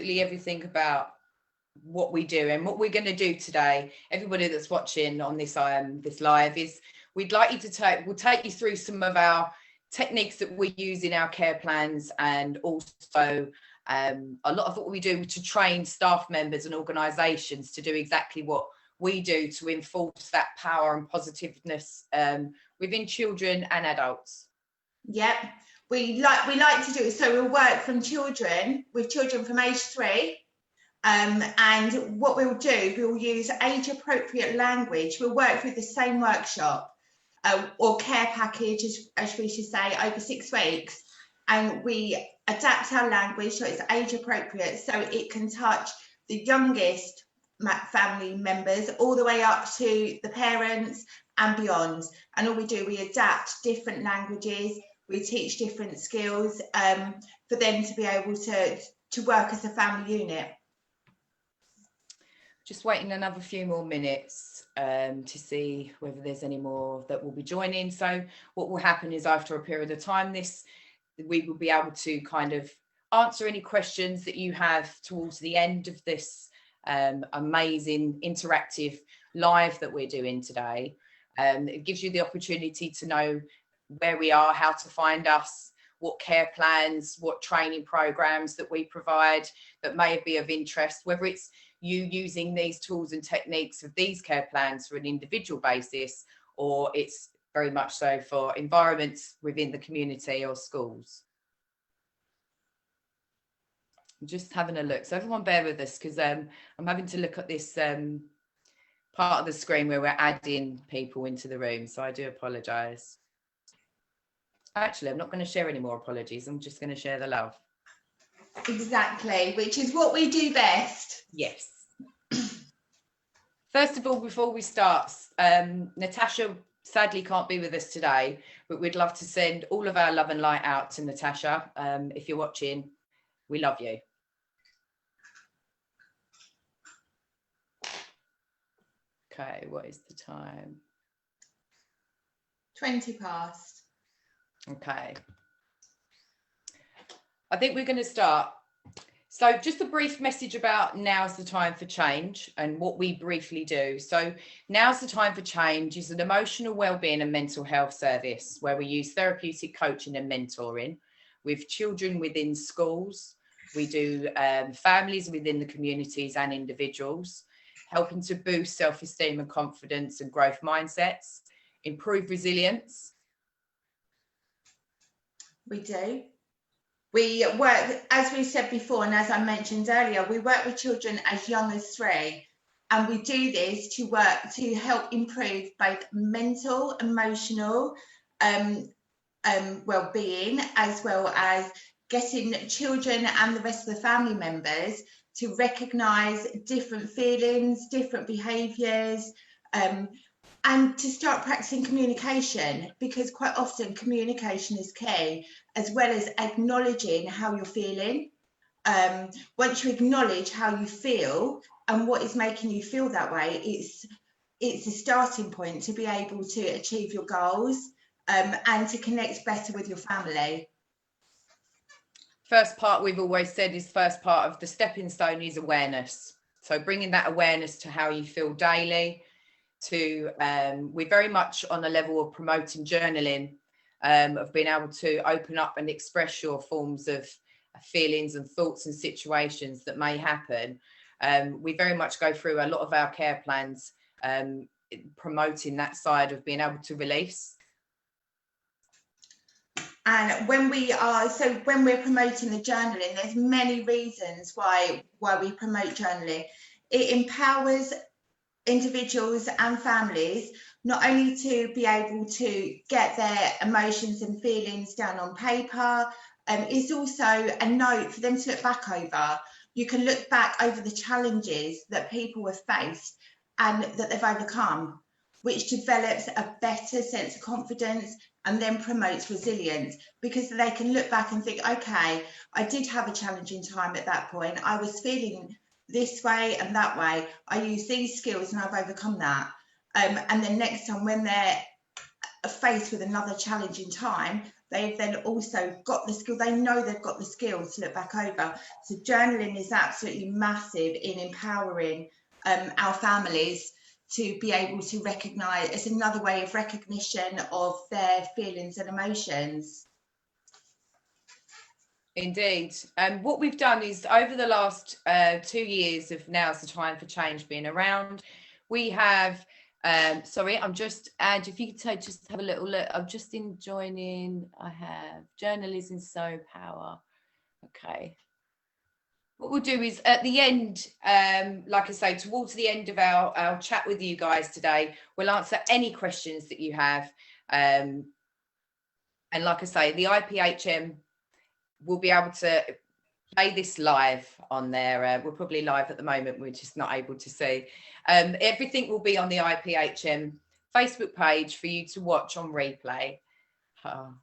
absolutely everything about what we do and what we're going to do today. Everybody that's watching on this this live is we'd like you to we'll take you through some of our techniques that we use in our care plans, and also a lot of what we do to train staff members and organisations to do exactly what we do to enforce that power and positiveness within children and adults. Yep, we like to do it. So we'll work from children from age 3. And what we'll do, we'll use age-appropriate language. We'll work through the same workshop or care package, as we should say, over 6 weeks. And we adapt our language so it's age-appropriate, so it can touch the youngest family members all the way up to the parents and beyond. And all we do, we adapt different languages, we teach different skills for them to be able to work as a family unit. Just waiting another few more minutes to see whether there's any more that will be joining. So what will happen is, after a period of time, we will be able to kind of answer any questions that you have towards the end of this amazing interactive live that we're doing today. It gives you the opportunity to know where we are, how to find us, what care plans, what training programs that we provide that may be of interest, whether it's you using these tools and techniques of these care plans for an individual basis, or it's very much so for environments within the community or schools. I'm just having a look. So everyone bear with us, because I'm having to look at this part of the screen where we're adding people into the room. So I do apologise. Actually, I'm not going to share any more apologies. I'm just going to share the love. Exactly, which is what we do best. Yes. First of all, before we start, Natasha sadly can't be with us today, but we'd love to send all of our love and light out to Natasha. If you're watching, we love you. Okay, what is the time? 20 past. Okay. I think we're going to start. So just a brief message about Now's the Time for Change and what we briefly do. So Now's the Time for Change is an emotional wellbeing and mental health service where we use therapeutic coaching and mentoring with children within schools. We do families within the communities and individuals, helping to boost self-esteem and confidence and growth mindsets, improve resilience. We do. We work, as we said before, and as I mentioned earlier, we work with children as young as 3, and we do this to work to help improve both mental, emotional well-being, as well as getting children and the rest of the family members to recognise different feelings, different behaviours, and to start practicing communication, because quite often communication is key, as well as acknowledging how you're feeling. Once you acknowledge how you feel and what is making you feel that way, it's a starting point to be able to achieve your goals and to connect better with your family. First part we've always said is first part of the stepping stone is awareness. So bringing that awareness to how you feel daily, to we're very much on a level of promoting journaling, of being able to open up and express your forms of feelings and thoughts and situations that may happen. We very much go through a lot of our care plans promoting that side of being able to release. And when we're promoting the journaling, there's many reasons why we promote journaling. It empowers individuals and families not only to be able to get their emotions and feelings down on paper, it's also a note for them to look back over. You can look back over the challenges that people have faced and that they've overcome, which develops a better sense of confidence and then promotes resilience, because they can look back and think, okay, I did have a challenging time at that point. I was feeling this way and that way. I use these skills and I've overcome that. And then next time when they're faced with another challenging time, they've then also got the skill, they know they've got the skills to look back over. So journaling is absolutely massive in empowering our families to be able to recognise. It's another way of recognition of their feelings and emotions. Indeed. And what we've done is, over the last 2 years of Now's the Time for Change being around, we have, sorry, I'm just, and if you could just have a little look, I'm just joining, I have Journalism So Power. Okay. What we'll do is at the end, like I say, towards the end of our chat with you guys today, we'll answer any questions that you have. And like I say, the IPHM will be able to play this live on there. We're probably live at the moment, we're just not able to see. Everything will be on the IPHM Facebook page for you to watch on replay. Oh,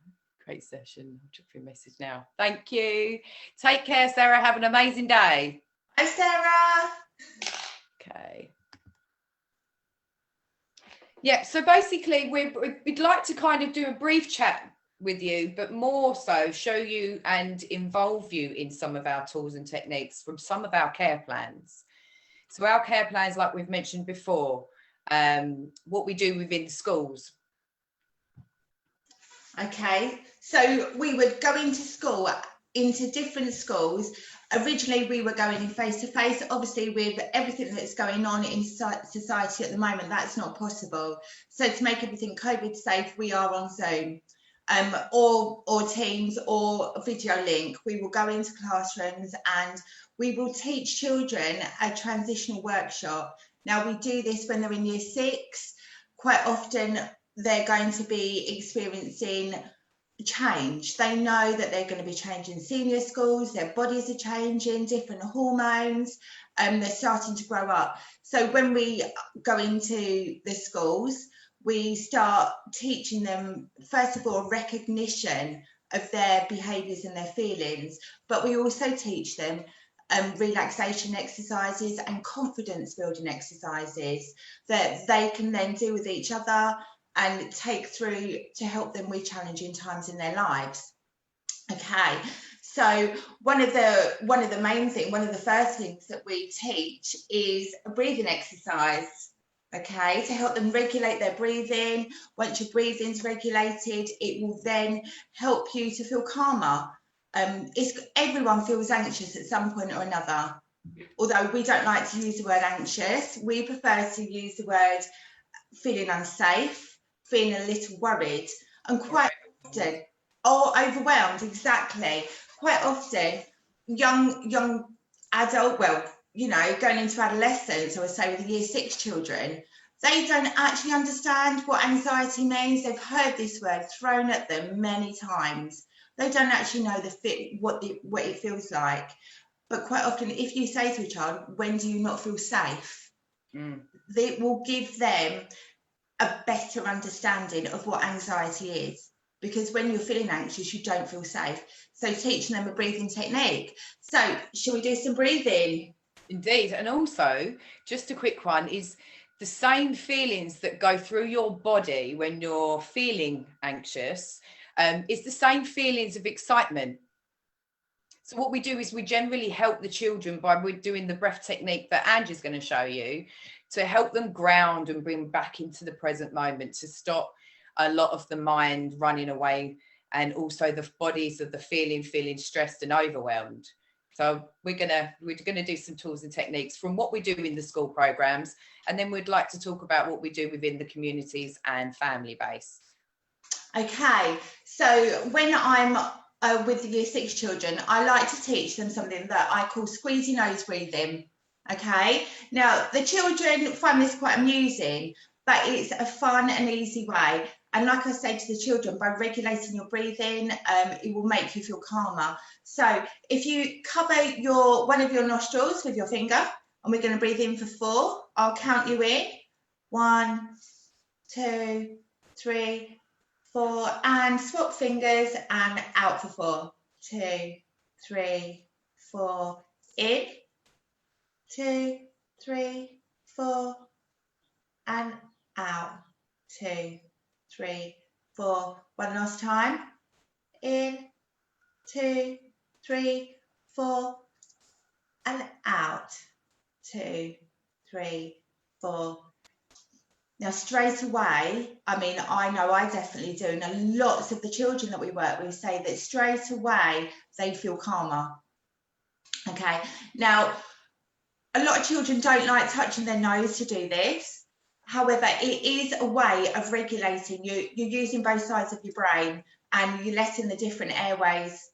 great session. I'll check your message now. Thank you. Take care, Sarah. Have an amazing day. Hi, Sarah. Okay. Yeah, so basically we'd like to kind of do a brief chat with you, but more so show you and involve you in some of our tools and techniques from some of our care plans. So our care plans, like we've mentioned before, what we do within the schools. Okay, so we would go into different schools. Originally, we were going in face-to-face. Obviously, with everything that's going on in society at the moment, that's not possible. So to make everything COVID safe, we are on Zoom. Or Teams or video link. We will go into classrooms and we will teach children a transitional workshop. Now, we do this when they're in year 6. Quite often they're going to be experiencing change. They know that they're going to be changing senior schools, their bodies are changing, different hormones, they're starting to grow up. So when we go into the schools, we start teaching them, first of all, recognition of their behaviours and their feelings, but we also teach them relaxation exercises and confidence building exercises that they can then do with each other and take through to help them with challenging times in their lives. Okay, so one of the first things that we teach is a breathing exercise. Okay, to help them regulate their breathing. Once your breathing's regulated, it will then help you to feel calmer. Everyone feels anxious at some point or another. Although we don't like to use the word anxious, we prefer to use the word feeling unsafe, feeling a little worried, and quite often, or overwhelmed, exactly. Quite often, young adult, well, you know, going into adolescence, I would say with the year 6 children, they don't actually understand what anxiety means. They've heard this word thrown at them many times. They don't actually know what it feels like. But quite often, if you say to a child, when do you not feel safe? It will give them a better understanding of what anxiety is. Because when you're feeling anxious, you don't feel safe. So teaching them a breathing technique. So shall we do some breathing? Indeed. And also, just a quick one, is the same feelings that go through your body when you're feeling anxious is the same feelings of excitement. So what we do is we generally help the children by doing the breath technique that Angie's going to show you to help them ground and bring back into the present moment, to stop a lot of the mind running away, and also the bodies of the feeling stressed and overwhelmed. So we're gonna do some tools and techniques from what we do in the school programs, and then we'd like to talk about what we do within the communities and family base. Okay, so when I'm with the year 6 children, I like to teach them something that I call squeezy nose breathing. Okay, now the children find this quite amusing, but it's a fun and easy way. And like I say to the children, by regulating your breathing, it will make you feel calmer. So if you cover one of your nostrils with your finger, and we're going to breathe in for 4, I'll count you in. 1, 2, 3, 4, and swap fingers and out for 4. 2, 3, 4, in. 2, 3, 4, and out. 2, 3, 4. One last time. In, 2, 3, 4, and out. 2, 3, 4. Now, straight away, I mean, I know I definitely do, and lots of the children that we work with say that straight away they feel calmer. Okay, now, a lot of children don't like touching their nose to do this. However, it is a way of regulating. You're using both sides of your brain and you're letting the different airways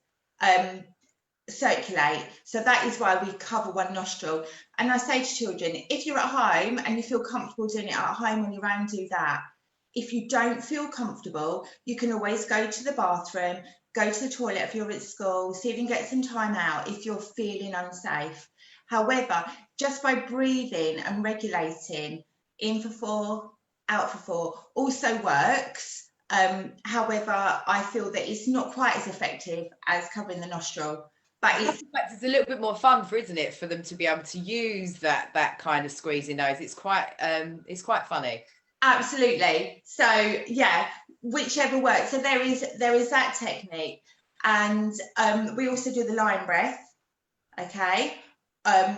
circulate. So that is why we cover one nostril. And I say to children, if you're at home and you feel comfortable doing it at home on your own, do that. If you don't feel comfortable, you can always go to the bathroom, go to the toilet if you're at school, see if you can get some time out if you're feeling unsafe. However, just by breathing and regulating, in for 4, out for 4, also works. However, I feel that it's not quite as effective as covering the nostril. But it's a little bit more fun isn't it, for them to be able to use that kind of squeezing nose. It's quite funny. Absolutely. So yeah, whichever works. So there is that technique, and we also do the lion breath. Okay,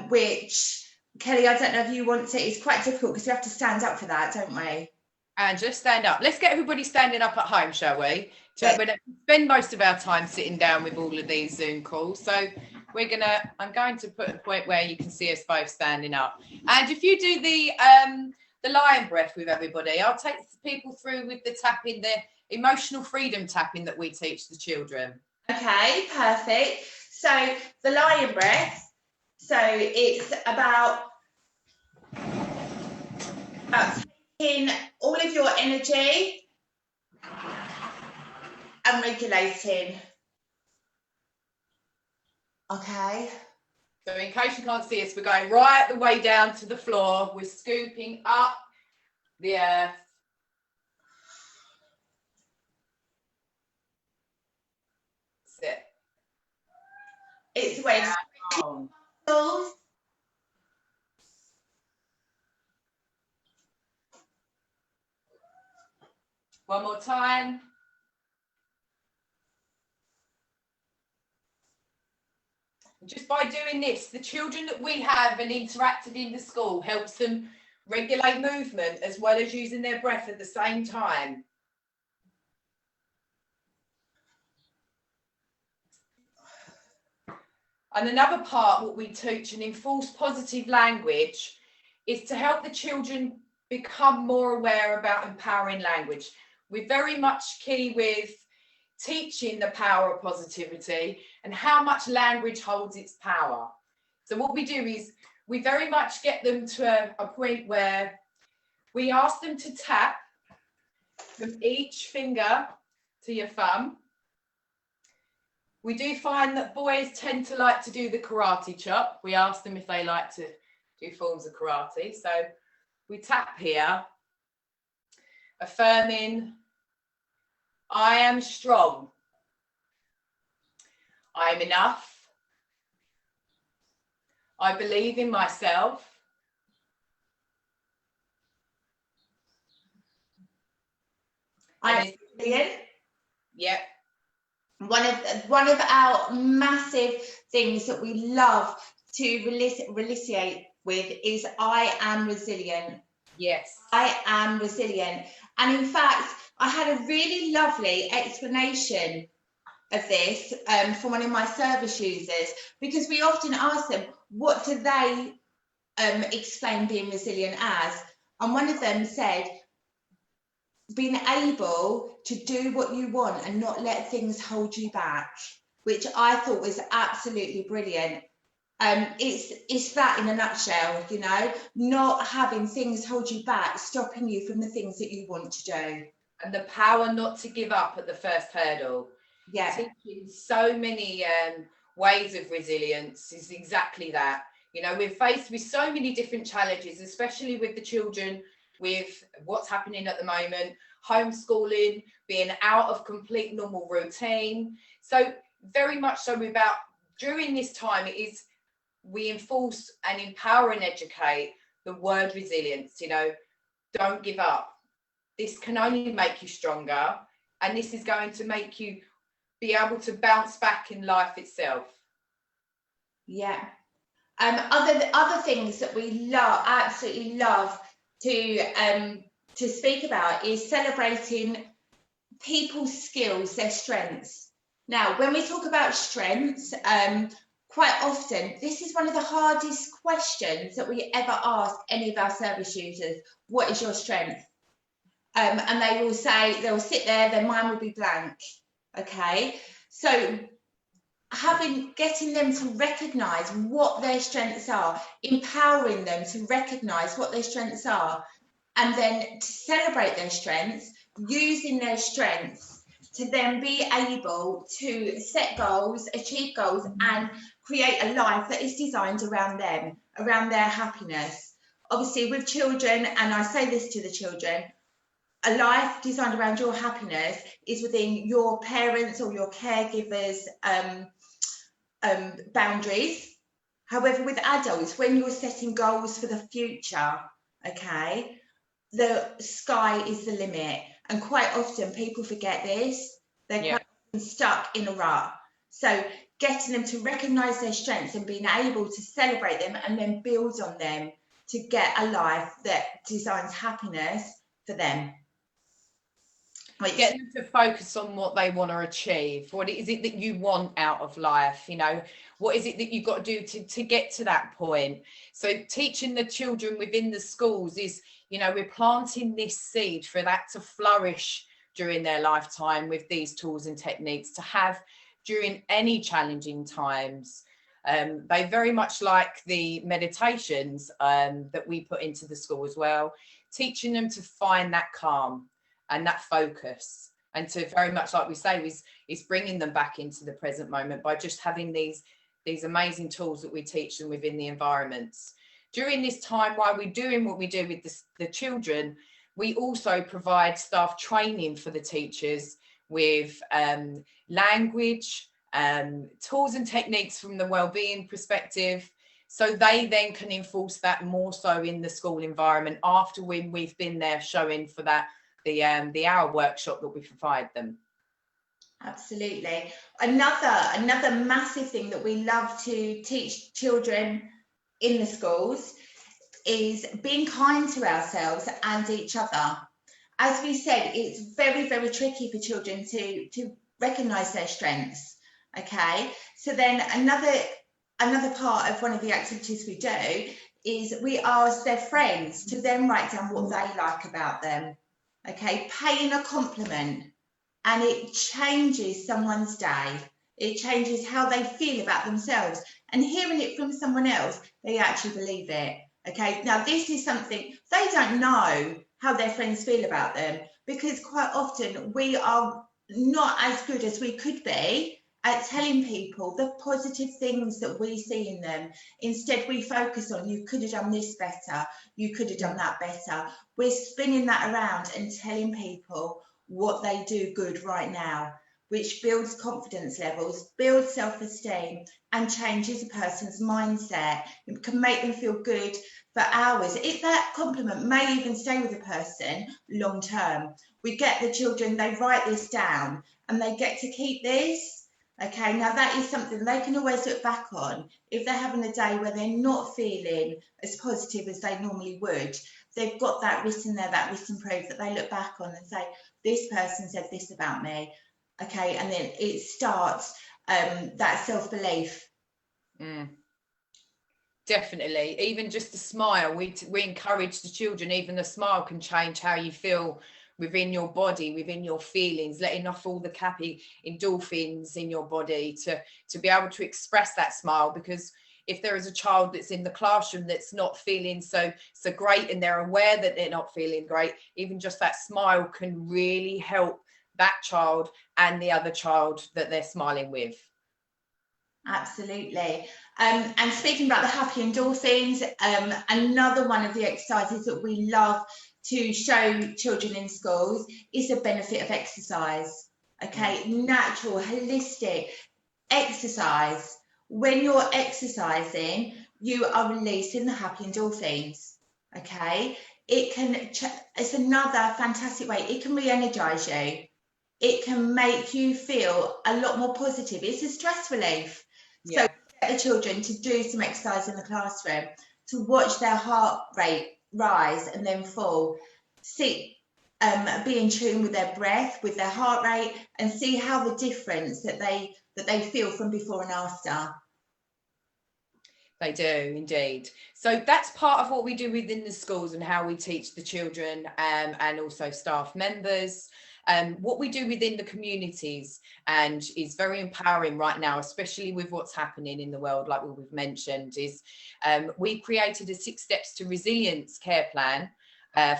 which Kelly, I don't know if you want to. It's quite difficult because we have to stand up for that, don't we? And just stand up. Let's get everybody standing up at home, shall we? So we spend most of our time sitting down with all of these Zoom calls. So I'm going to put a point where you can see us both standing up. And if you do the lion breath with everybody, I'll take people through with the tapping, the emotional freedom tapping that we teach the children. Okay, perfect. So the lion breath. So it's about taking all of your energy and regulating. Okay. So in case you can't see us, we're going right the way down to the floor. We're scooping up the earth. Sit. It's when muscles. One more time. Just by doing this, the children that we have and interacted in the school helps them regulate movement as well as using their breath at the same time. And another part, what we teach and enforce positive language, is to help the children become more aware about empowering language. We're very much key with teaching the power of positivity and how much language holds its power. So what we do is we very much get them to a point where we ask them to tap from each finger to your thumb. We do find that boys tend to like to do the karate chop. We ask them if they like to do forms of karate. So we tap here, affirming, I am strong. I am enough. I believe in myself. I'm brilliant. Yep. One of our massive things that we love to relate with is I am resilient. Yes. I am resilient. And in fact, I had a really lovely explanation of this from one of my service users, because we often ask them, what do they explain being resilient as? And one of them said, being able to do what you want and not let things hold you back, which I thought was absolutely brilliant. It's that in a nutshell, you know, not having things hold you back, stopping you from the things that you want to do. And the power not to give up at the first hurdle. Yeah. Teaching so many ways of resilience is exactly that. You know, we're faced with so many different challenges, especially with the children, with what's happening at the moment, homeschooling, being out of complete normal routine. So very much so about during this time, it is we enforce and empower and educate the word resilience. You know, don't give up. This can only make you stronger, and this is going to make you be able to bounce back in life itself. Yeah. Other things that we absolutely love to speak about is celebrating people's skills, their strengths. Now, when we talk about strengths, quite often, this is one of the hardest questions that we ever ask any of our service users. What is your strength? And they will say, they'll sit there, their mind will be blank. Okay, so getting them to recognise what their strengths are, empowering them to recognise what their strengths are, and then to celebrate their strengths, using their strengths to then be able to set goals, achieve goals, and create a life that is designed around them, around their happiness. Obviously, with children, and I say this to the children, a life designed around your happiness is within your parents' or your caregivers' boundaries. However, with adults, when you're setting goals for the future, okay, the sky is the limit. And quite often people forget this. They're quite often stuck in a rut. So getting them to recognise their strengths and being able to celebrate them and then build on them to get a life that designs happiness for them. Get them to focus on what they want to achieve. What is it that you want out of life? You know, what is it that you've got to do to get to that point? So teaching the children within the schools is, you know, we're planting this seed for that to flourish during their lifetime with these tools and techniques to have during any challenging times. They very much like the meditations that we put into the school as well, teaching them to find that calm and that focus, and to very much, like we say, is bringing them back into the present moment by just having these amazing tools that we teach them within the environments. During this time, while we're doing what we do with the children, we also provide staff training for the teachers with language, tools and techniques from the wellbeing perspective, so they then can enforce that more so in the school environment after when we've been there showing for that the hour workshop that we provide them. Absolutely. Another massive thing that we love to teach children in the schools is being kind to ourselves and each other. As we said, it's very, very tricky for children to recognise their strengths. Okay, so then another part of one of the activities we do is we ask their friends to then write down what they like about them. Okay, paying a compliment, and it changes someone's day. It changes how they feel about themselves, and hearing it from someone else, they actually believe it. Okay, now this is something they don't know how their friends feel about them, because quite often we are not as good as we could be at telling people the positive things that we see in them. Instead, we focus on, you could have done this better, you could have done that better. We're spinning that around and telling people what they do good right now, which builds confidence levels, builds self-esteem, and changes a person's mindset. It can make them feel good for hours. That compliment may even stay with a person long term. We get the children, they write this down and they get to keep this. Okay, now that is something they can always look back on. If they're having a day where they're not feeling as positive as they normally would, they've got that written there, that written proof that they look back on and say, this person said this about me. Okay, and then it starts that self-belief. Definitely. Even just a smile, we encourage the children, even a smile can change how you feel within your body, within your feelings, letting off all the happy endorphins in your body to be able to express that smile. Because if there is a child that's in the classroom that's not feeling so great, and they're aware that they're not feeling great, even just that smile can really help that child and the other child that they're smiling with. Absolutely. And speaking about the happy endorphins, another one of the exercises that we love to show children in schools is the benefit of exercise. Okay, natural, holistic exercise. When you're exercising, you are releasing the happy endorphins. Okay, it's another fantastic way. It can re-energize you. it can make you feel a lot more positive. It's a stress relief. Yeah. So get the children to do some exercise in the classroom, to watch their heart rate rise and then fall, see, be in tune with their breath, with their heart rate, and see how the difference that they feel from before and after. They do indeed. So that's part of what we do within the schools and how we teach the children and also staff members. What we do within the communities, and is very empowering right now, especially with what's happening in the world, like we've mentioned, is we created a 6 steps to resilience care plan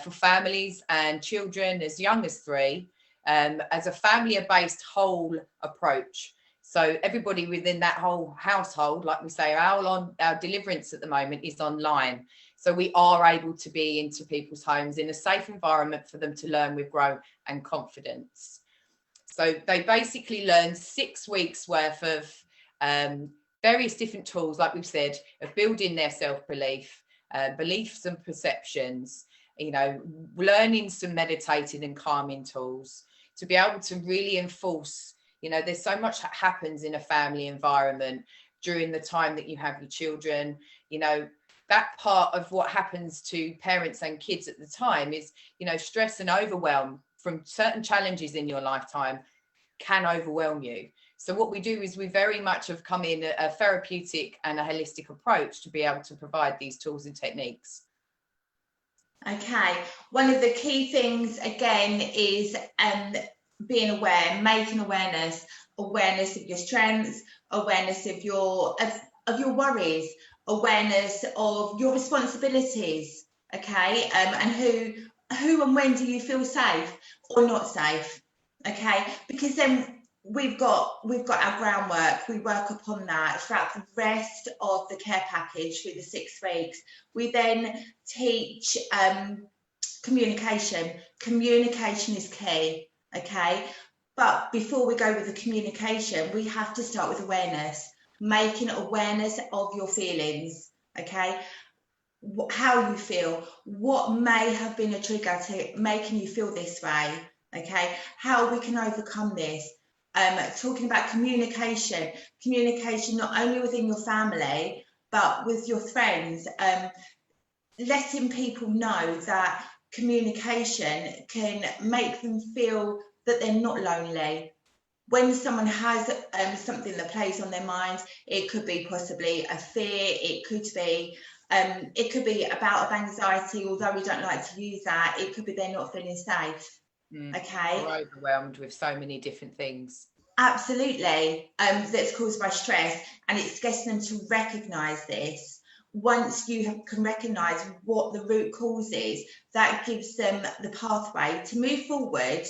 for families and children as young as 3, as a family-based whole approach. So everybody within that whole household, like we say, our deliverance at the moment is online. So we are able to be into people's homes in a safe environment for them to learn with growth and confidence. So they basically learn 6 weeks worth of various different tools, like we've said, of building their self-belief, beliefs and perceptions, you know, learning some meditating and calming tools to be able to really enforce. You know, there's so much that happens in a family environment during the time that you have your children. You know, that part of what happens to parents and kids at the time is, you know, stress and overwhelm from certain challenges in your lifetime can overwhelm you. So what we do is we very much have come in a therapeutic and a holistic approach to be able to provide these tools and techniques. Okay, one of the key things again is being aware, making awareness of your strengths, awareness of your worries, awareness of your responsibilities. Okay, and who and when do you feel safe or not safe? Okay, because then we've got our groundwork. We work upon that throughout the rest of the care package through the 6 weeks. We then teach communication. Communication is key. Okay, but before we go with the communication, we have to start with awareness, making awareness of your feelings. Okay, how you feel, what may have been a trigger to making you feel this way. Okay, how we can overcome this. Talking about communication not only within your family but with your friends, letting people know that communication can make them feel that they're not lonely. When someone has something that plays on their mind, it could be possibly a fear, it could be a bout of anxiety, although we don't like to use that. It could be they're not feeling safe. Okay, we're overwhelmed with so many different things. Absolutely, that's caused by stress, and it's getting them to recognise this. Once you can recognise what the root cause is, that gives them the pathway to move forward,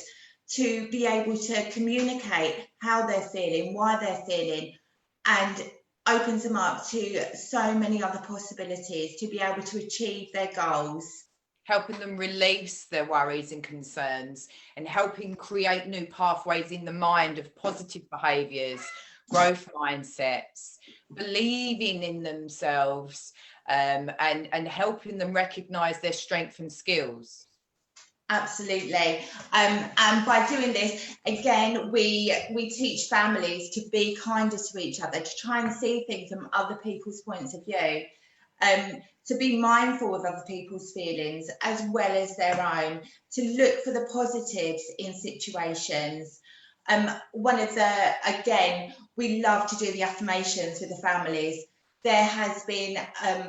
to be able to communicate how they're feeling, why they're feeling, and opens them up to so many other possibilities to be able to achieve their goals. Helping them release their worries and concerns, and helping create new pathways in the mind of positive behaviours, growth mindsets, believing in themselves, and helping them recognise their strengths and skills. Absolutely. And by doing this, again, we teach families to be kinder to each other, to try and see things from other people's points of view, to be mindful of other people's feelings as well as their own, to look for the positives in situations. One of the, again, we love to do the affirmations with the families. There has been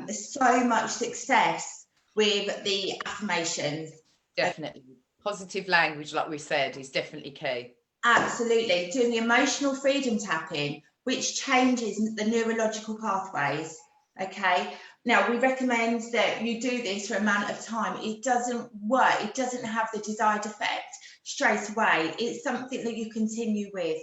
so much success with the affirmations. Definitely. Positive language, like we said, is definitely key. Absolutely. Doing the emotional freedom tapping, which changes the neurological pathways. Okay. Now, we recommend that you do this for an amount of time. It doesn't work. It doesn't have the desired effect straight away. It's something that you continue with.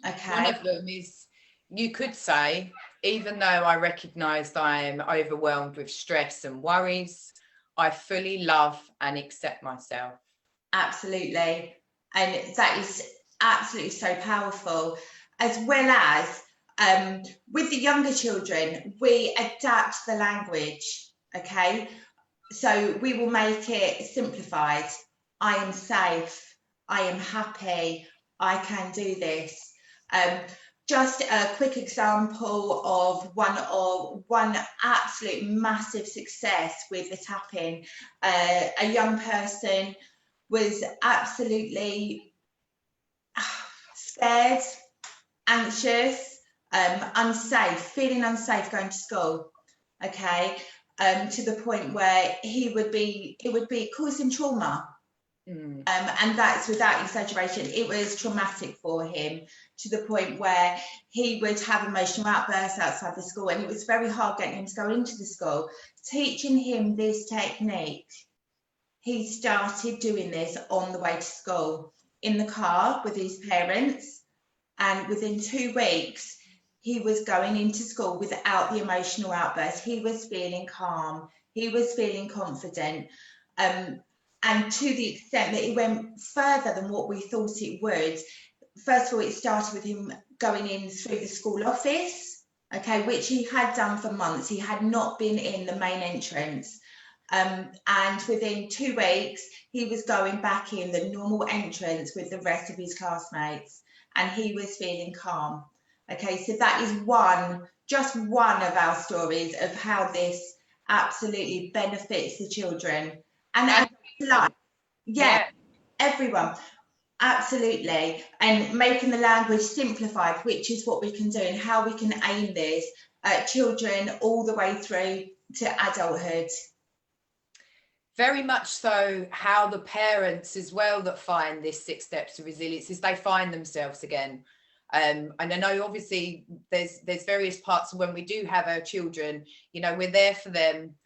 Okay. One of them is, you could say, even though I recognise I am overwhelmed with stress and worries, I fully love and accept myself. Absolutely. And that is absolutely so powerful. As well as with the younger children, we adapt the language. Okay. So we will make it simplified. I am safe. I am happy. I can do this. Just a quick example of one absolute massive success with the tapping. A young person was absolutely scared, anxious, feeling unsafe going to school. Okay, to the point where it would be causing trauma. And that's without exaggeration. It was traumatic for him to the point where he would have emotional outbursts outside the school, and it was very hard getting him to go into the school. Teaching him this technique, he started doing this on the way to school in the car with his parents, and within 2 weeks he was going into school without the emotional outburst. He was feeling calm, he was feeling confident, and to the extent that it went further than what we thought it would. First of all, it started with him going in through the school office, okay, which he had done for months. He had not been in the main entrance. And within 2 weeks, he was going back in the normal entrance with the rest of his classmates, and he was feeling calm. Okay, so that is just one of our stories of how this absolutely benefits the children. And like, yeah, everyone, absolutely. And making the language simplified, which is what we can do, and how we can aim this at children all the way through to adulthood. Very much so how the parents as well that find this 6 steps to resilience is they find themselves again. And I know obviously there's various parts of when we do have our children, you know, we're there for them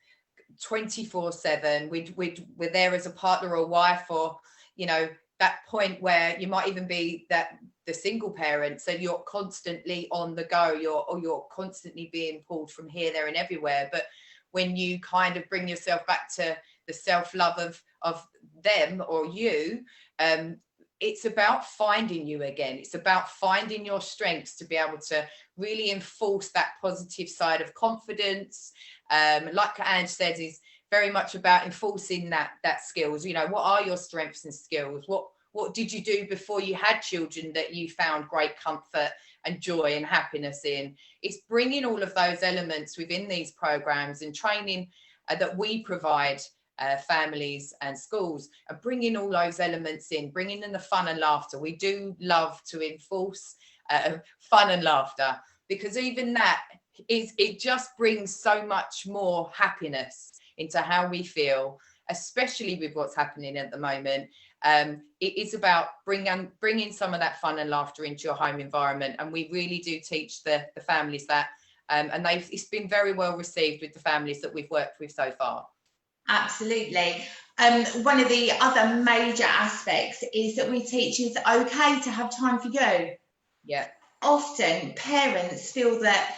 24/7. We're there as a partner or wife, or, you know, that point where you might even be the single parent, so you're constantly on the go, you're constantly being pulled from here, there and everywhere. But when you kind of bring yourself back to the self-love of them or you, it's about finding you again. It's about finding your strengths to be able to really enforce that positive side of confidence. Like Ange said, is very much about enforcing that skills. You know, what are your strengths and skills? What did you do before you had children that you found great comfort and joy and happiness in? It's bringing all of those elements within these programs and training that we provide families and schools, and bringing all those elements in, bringing in the fun and laughter. We do love to enforce fun and laughter, because even that it just brings so much more happiness into how we feel, especially with what's happening at the moment. It is about bringing some of that fun and laughter into your home environment, and we really do teach the families that, and it's been very well received with the families that we've worked with so far. Absolutely. One of the other major aspects is that we teach it's okay to have time for you. Yeah. Often parents feel that,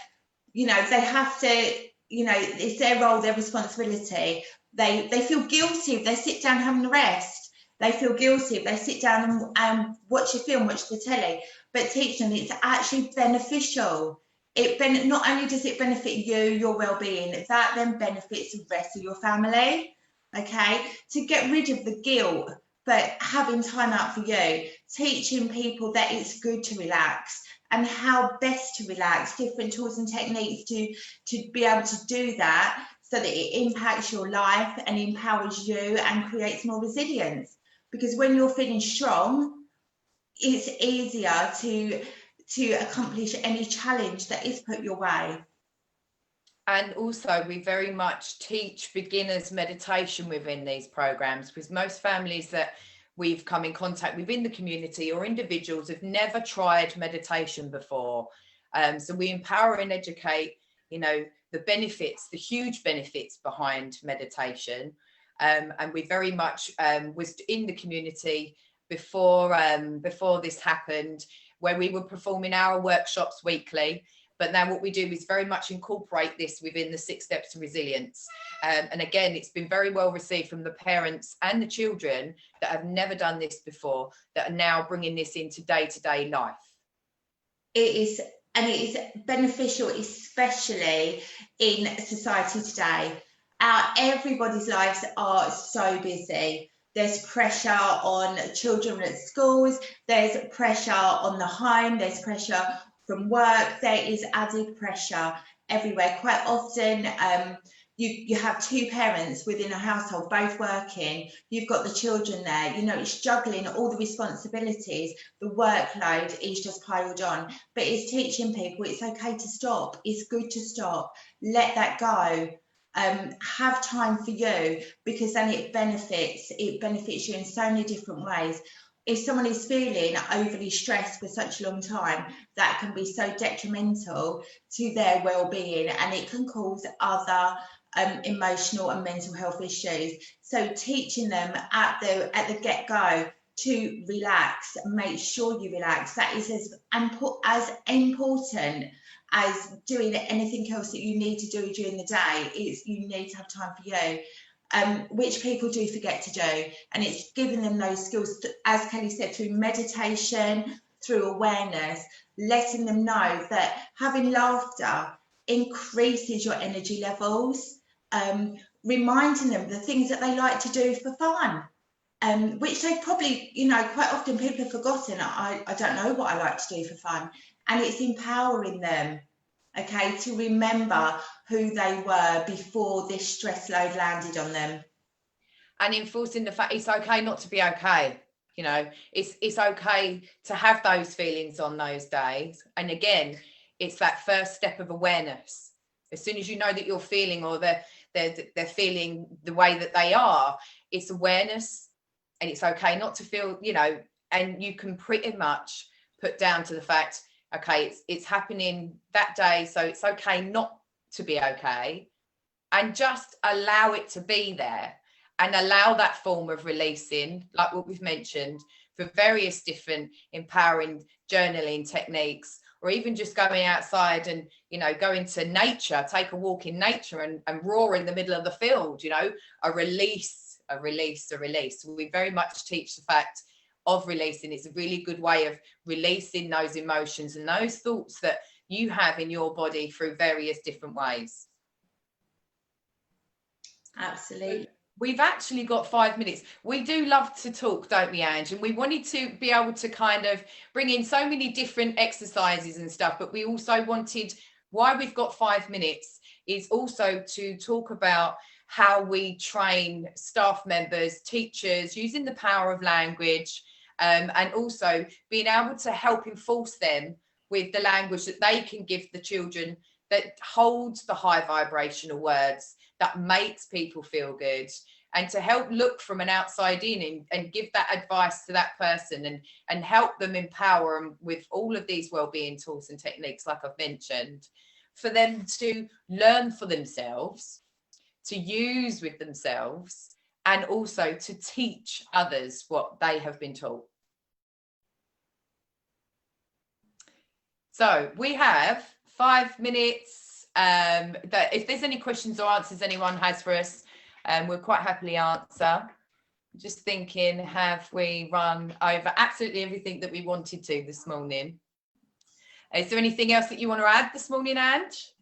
you know, they have to, you know, it's their role, their responsibility. They feel guilty if they sit down having a rest. They feel guilty if they sit down and watch a film, watch the telly. But teach them it's actually beneficial. Not only does it benefit you, your well-being, that then benefits the rest of your family. Okay, to get rid of the guilt, but having time out for you, teaching people that it's good to relax and how best to relax, different tools and techniques to be able to do that, so that it impacts your life and empowers you and creates more resilience. Because when you're feeling strong, it's easier to accomplish any challenge that is put your way. And also we very much teach beginners meditation within these programs, because most families that we've come in contact with in the community or individuals have never tried meditation before. So we empower and educate, you know, the benefits, the huge benefits behind meditation. And we very much was in the community before this happened, where we were performing our workshops weekly. But now what we do is very much incorporate this within the 6 steps to resilience. And again, it's been very well received from the parents and the children that have never done this before, that are now bringing this into day-to-day life. It is beneficial, especially in society today. Everybody's lives are so busy. there's pressure on children at schools, there's pressure on the home, there's pressure from work, there is added pressure everywhere. Quite often, you have two parents within a household, both working, you've got the children there, you know, it's juggling all the responsibilities, the workload is just piled on, but it's teaching people it's okay to stop, it's good to stop, let that go. Have time for you, because then it benefits you in so many different ways. If someone is feeling overly stressed for such a long time, that can be so detrimental to their well-being, and it can cause other emotional and mental health issues. So teaching them at the get-go to relax, make sure you relax, that is as important as doing anything else that you need to do during the day. You need to have time for you, which people do forget to do, and it's giving them those skills, as Kelly said, through meditation, through awareness, letting them know that having laughter increases your energy levels, reminding them the things that they like to do for fun, which they probably, you know, quite often people have forgotten. I don't know what I like to do for fun, and it's empowering them, okay, to remember who they were before this stress load landed on them. And enforcing the fact it's okay not to be okay. You know, it's okay to have those feelings on those days. And again, it's that first step of awareness. As soon as you know that you're feeling, or they're feeling the way that they are, it's awareness, and it's okay not to feel, you know, and you can pretty much put down to the fact, okay, it's happening that day, so it's okay not to be okay, and just allow it to be there, and allow that form of releasing, like what we've mentioned, for various different empowering journaling techniques, or even just going outside and, you know, going to nature, take a walk in nature and roar in the middle of the field, you know, a release. We very much teach the fact of releasing. It's a really good way of releasing those emotions and those thoughts that you have in your body through various different ways. Absolutely. We've actually got 5 minutes. We do love to talk, don't we, Ange? And we wanted to be able to kind of bring in so many different exercises and stuff, but we also wanted, why we've got 5 minutes is also to talk about how we train staff members, teachers, using the power of language, and also being able to help enforce them with the language that they can give the children, that holds the high vibrational words, that makes people feel good, and to help look from an outside in and give that advice to that person, and help them empower them with all of these wellbeing tools and techniques, like I've mentioned, for them to learn for themselves, to use with themselves, and also to teach others what they have been taught. So we have 5 minutes. That if there's any questions or answers anyone has for us, we'll quite happily answer. Just thinking, have we run over absolutely everything that we wanted to this morning? Is there anything else that you want to add this morning, Ange?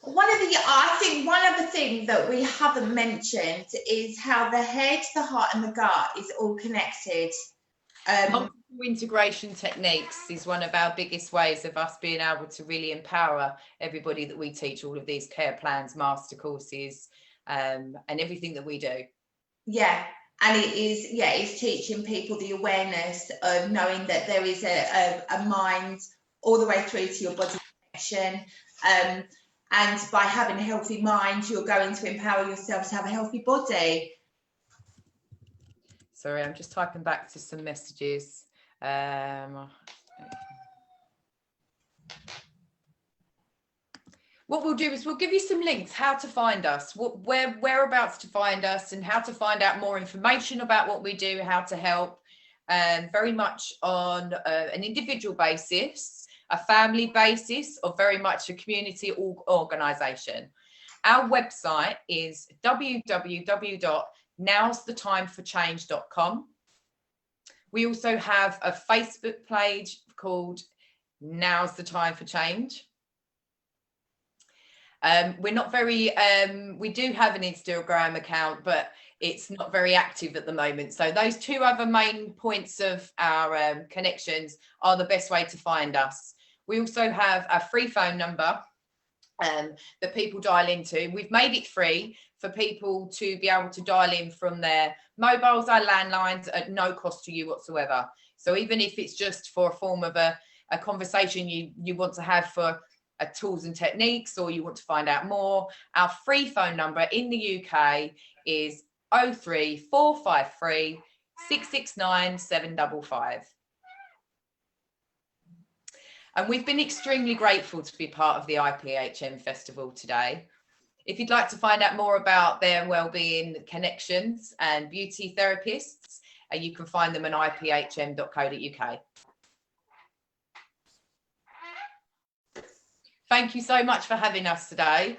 I think one of the things that we haven't mentioned is how the head, the heart and the gut is all connected. Integration techniques is one of our biggest ways of us being able to really empower everybody that we teach, all of these care plans, master courses, and everything that we do. Yeah, and it's teaching people the awareness of knowing that there is a mind all the way through to your body connection, and by having a healthy mind, you're going to empower yourself to have a healthy body. Sorry, I'm just typing back to some messages. What we'll do is we'll give you some links, how to find us, whereabouts to find us, and how to find out more information about what we do, how to help, very much on an individual basis, a family basis, or very much a community organisation. Our website is www.nowsthetime4change.com. We also have a Facebook page called Now's the Time for Change. We're not very, we do have an Instagram account, but it's not very active at the moment. So those two other main points of our connections are the best way to find us. We also have a free phone number that people dial into. We've made it free for people to be able to dial in from their mobiles or landlines at no cost to you whatsoever. So even if it's just for a form of a conversation you want to have for tools and techniques, or you want to find out more, our free phone number in the UK is 03453 669 755. And we've been extremely grateful to be part of the IPHM Festival today. If you'd like to find out more about their wellbeing connections and beauty therapists, you can find them on iphm.co.uk. Thank you so much for having us today.